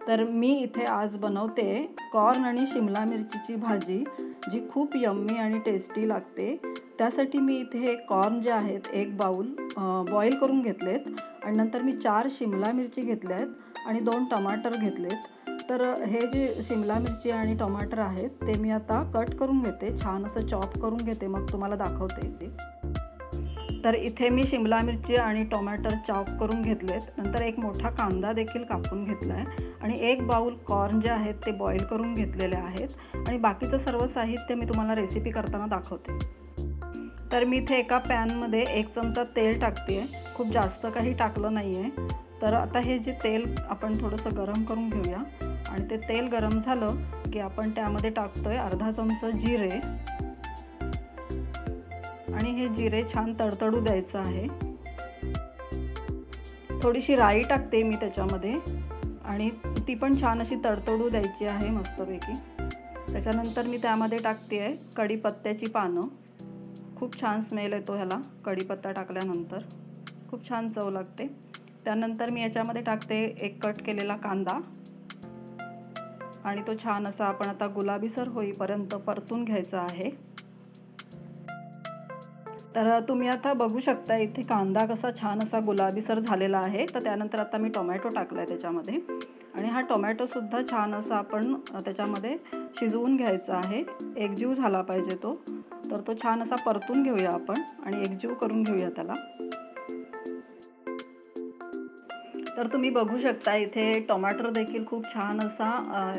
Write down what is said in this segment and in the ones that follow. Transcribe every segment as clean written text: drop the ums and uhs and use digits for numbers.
तर मी इथे आज बनवते कॉर्न आणि शिमला मिरचीची भाजी, जी खूप यम्मी आणि टेस्टी लागते। त्यासाठी मी इथे कॉर्न जे आहेत 1 बाउल बॉईल करून घेतलेत आणि नंतर मी 4 शिमला मिरची घेतल्या आहेत आणि 2 टमाटर घेतलेत। तर हे जे शिमला मिरची आणि टमाटर आहेत ते मी आता कट करून घेते, छान असं चॉप करून घेते, मग तुम्हाला दाखवते ते। तर इथे मी शिमला मिरची आणि टोमॅटो चॉप करून घेतलेत, नंतर एक मोठा कांदा देखील कापून घेतला आहे आणि 1 बाउल कॉर्न जे आहेत ते बॉईल करून घेतलेले आहेत आणि बाकीचं सर्व साहित्य मी तुम्हाला रेसिपी करताना दाखवते। तर मी इथे एका पॅनमध्ये 1 चमचा तेल टाकते आहे, खूप जास्त काही टाकलं नाही आहे। तर आता हे जे तेल आपण थोडंसं गरम करून घेऊया आणि ते तेल गरम झालं की आपण त्यामध्ये टाकतोय अर्धा चमचा जिरे आणि हे जिरे छान तडतडू द्यायचं आहे। थोडीशी राई टाकते मी त्याच्यामध्ये आणि ती पण छान अशी तडतडू द्यायची आहे मस्तपैकी। त्याच्यानंतर मी त्यामध्ये टाकते आहे कढीपत्त्याची पानं, खूप छान स्मेल येतो ह्याला कढीपत्ता टाकल्यानंतर, खूप छान चव लागते। त्यानंतर मी याच्यामध्ये टाकते एक कट केलेला कांदा आणि तो छान असा आपण आता गुलाबीसर होईपर्यंत परतून घ्यायचा आहे। तर तुम्ही आता बघू शकता इथे कांदा कसा छान असा गुलाबीसर झालेला आहे। तर त्यानंतर आता मी टोमॅटो टाकला आहे त्याच्यामध्ये आणि हा टोमॅटोसुद्धा छान असा आपण त्याच्यामध्ये शिजवून घ्यायचा आहे, एकजीव झाला पाहिजे तो। तर तो छान असा परतून घेऊया आपण आणि एकजीव करून घेऊया त्याला। तर तुम्ही बघू शकता इथे टोमॅटो देखील खूप छान असा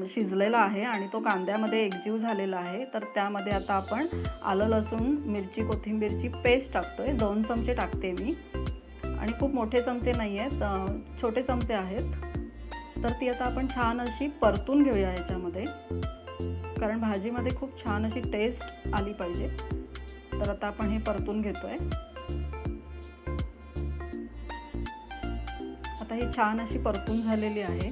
शिजलेला आहे आणि तो कांद्यामध्ये एकजीव झालेला आहे। तर त्यामध्ये आता आपण आलं लसूण मिरची कोथिंबीरची पेस्ट टाकतोय, 2 चमचे टाकते मी आणि खूप मोठे चमचे नाही आहेत, छोटे चमचे आहेत। तर ती आता आपण छान अशी परतून घेऊया याच्यामध्ये, कारण भाजीमध्ये खूप छान अशी टेस्ट आली पाहिजे। तर आता आपण हे परतून घेतोय। आता ही छान अशी परतून झालेली आहे।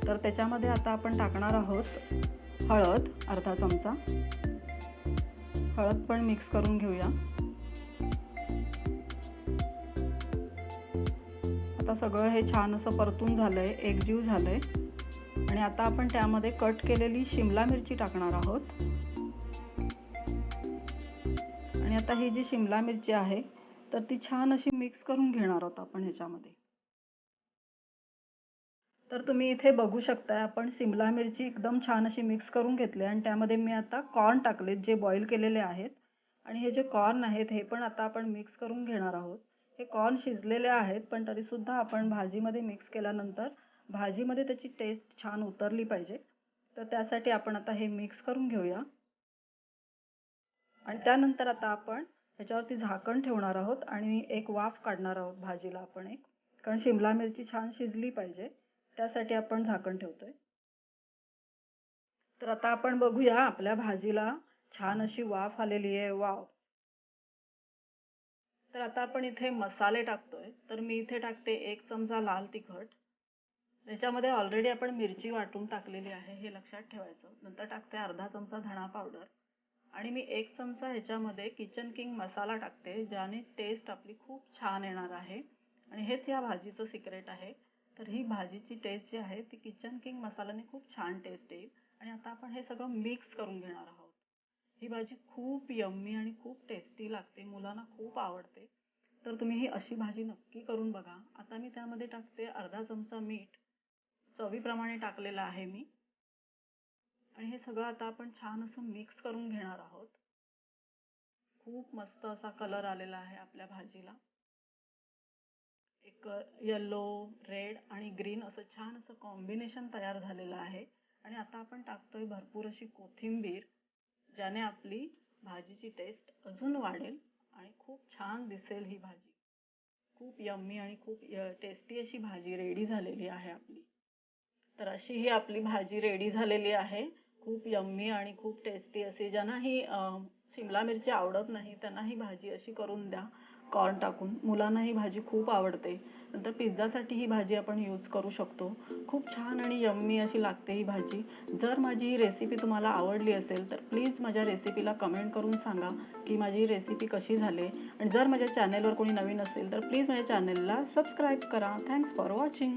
तर त्याच्यामध्ये आता आपण टाकणार आहोत हळद, अर्धा चमचा हळद पण मिक्स करून घेऊया। आता सगळं हे छान असं परतून झालंय, एकजीव झालंय आणि आता आपण त्यामध्ये कट केलेली शिमला मिरची टाकणार आहोत आणि आता ही जी शिमला मिरची आहे तर ती छान अशी मिक्स करून घेणार आहोत आपण ह्याच्यामध्ये। तर तुम्ही इथे बघू शकता आपण शिमला मिरची एकदम छान अशी मिक्स करून घेतली आणि त्यामध्ये मी आता कॉर्न टाकलेत जे बॉईल केलेले आहेत आणि हे जे कॉर्न आहेत हे पण आता आपण मिक्स करून घेणार आहोत। हे कॉर्न शिजलेले आहेत पण तरीसुद्धा आपण भाजीमध्ये मिक्स केल्यानंतर भाजीमध्ये त्याची टेस्ट छान उतरली पाहिजे। तर त्यासाठी आपण आता हे मिक्स करून घेऊया आणि त्यानंतर आता आपण ह्याच्यावरती झाकण ठेवणार आहोत आणि एक वाफ काढणार आहोत भाजीला आपण एक, कारण शिमला मिरची छान शिजली पाहिजे त्यासाठी आपण झाकण ठेवतोय। तर आता आपण बघूया आपल्या भाजीला छान अशी वाफ आलेली आहे, वाव। तर आता आपण इथे मसाले टाकतोय। तर मी इथे टाकते 1 चमचा लाल तिखट, त्याच्यामध्ये ऑलरेडी आपण मिरची वाटून टाकलेली आहे हे लक्षात ठेवायचं। नंतर टाकते अर्धा चमचा धणा पावडर आणि मी 1 चमचा ह्याच्यामध्ये किचन किंग मसाला टाकते, ज्याने टेस्ट आपली खूप छान येणार आहे आणि हेच या भाजीचं सिक्रेट आहे। तर ही भाजीची टेस्ट जी आहे ती किचन किंग मसाल्याने खूप छान टेस्ट येईल आणि आता आपण हे सगळं मिक्स करून घेणार आहोत। ही भाजी खूप यम्मी आणि खूप टेस्टी लागते, मुलांना खूप आवडते। तर तुम्ही ही अशी भाजी नक्की करून बघा। आता मी त्यामध्ये टाकते अर्धा चमचा मीठ, चवीप्रमाणे टाकलेलं आहे मी आणि हे सगळं आता आपण छान असं मिक्स करून घेणार आहोत। खूप मस्त असा कलर आलेला आहे आपल्या भाजीला, एक येलो, रेड आणि ग्रीन असं छान असं कॉम्बिनेशन तयार झालेलं आहे आणि आता आपण टाकतोय भरपूर अशी कोथिंबीर, ज्याने आपली भाजीची टेस्ट अजून वाढेल आणि खूप छान दिसेल। ही भाजी खूप यम्मी आणि खूप टेस्टी अशी भाजी रेडी झालेली आहे आपली। तर अशी ही आपली भाजी रेडी झालेली आहे, खूप यम्मी आणि खूप टेस्टी अशी। ज्यांना ही शिमला मिरची आवडत नाही त्यांना ही भाजी अशी करून द्या कॉर्न टाकून, मुलांना ही भाजी खूप आवडते। नंतर पिझ्झासाठी ही भाजी आपण यूज करू शकतो, खूप छान आणि यम्मी अशी लागते ही भाजी। जर माझी ही रेसिपी तुम्हाला आवडली असेल तर प्लीज माझ्या रेसिपीला कमेंट करून सांगा की माझी रेसिपी कशी झाली आणि जर माझ्या चॅनेलवर कोणी नवीन असेल तर प्लीज माझ्या चॅनेलला सबस्क्राईब करा। Thanks for watching.